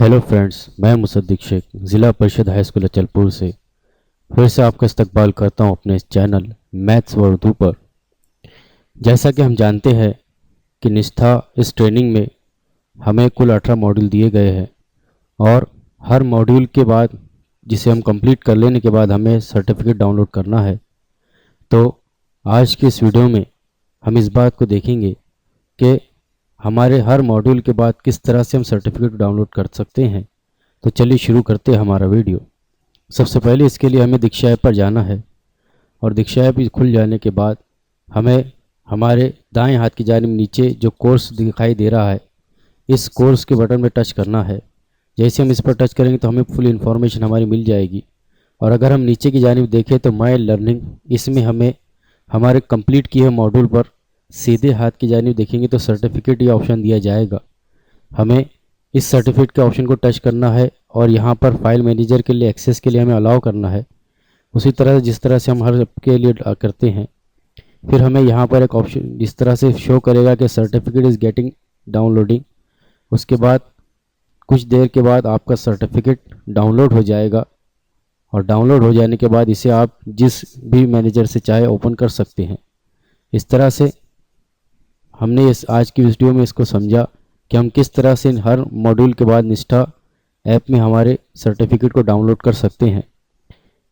Hello friends, मैं मुसद्दिक शेख ज़िला परिषद हाई स्कूल अचलपुर से फिर से आपका इस्तकबाल करता हूं अपने इस चैनल मैथ्स व उर्दू पर। जैसा कि हम जानते हैं कि निष्ठा इस ट्रेनिंग में हमें कुल 18 मॉड्यूल दिए गए हैं और हर मॉड्यूल के बाद जिसे हम कंप्लीट कर लेने के बाद हमें सर्टिफिकेट डाउनलोड करना है। तो आज के इस वीडियो में हम इस बात को देखेंगे कि हमारे हर मॉड्यूल के बाद किस तरह से हम सर्टिफिकेट डाउनलोड कर सकते हैं। तो चलिए शुरू करते हैं हमारा वीडियो। सबसे पहले इसके लिए हमें दीक्षा ऐप पर जाना है और दीक्षा ऐप खुल जाने के बाद हमें हमारे दाएं हाथ की जानिब नीचे जो कोर्स दिखाई दे रहा है, इस कोर्स के बटन में टच करना है। जैसे हम इस पर टच करेंगे तो हमें फुल इन्फॉर्मेशन हमारी मिल जाएगी। और अगर हम नीचे की जानिब देखें तो माई लर्निंग, इसमें हमें हमारे कंप्लीट किए हुए मॉड्यूल पर सीधे हाथ की जानिब देखेंगे तो सर्टिफिकेट ये ऑप्शन दिया जाएगा। हमें इस सर्टिफिकेट के ऑप्शन को टच करना है और यहाँ पर फाइल मैनेजर के लिए एक्सेस के लिए हमें अलाउ करना है, उसी तरह जिस तरह से हम हर के लिए करते हैं। फिर हमें यहाँ पर एक ऑप्शन इस तरह से शो करेगा कि सर्टिफिकेट इज़ गेटिंग डाउनलोडिंग। उसके बाद कुछ देर के बाद आपका सर्टिफिकेट डाउनलोड हो जाएगा और डाउनलोड हो जाने के बाद इसे आप जिस भी मैनेजर से चाहे ओपन कर सकते हैं। इस तरह से हमने इस आज की वीडियो में इसको समझा कि हम किस तरह से हर मॉड्यूल के बाद निष्ठा ऐप में हमारे सर्टिफिकेट को डाउनलोड कर सकते हैं।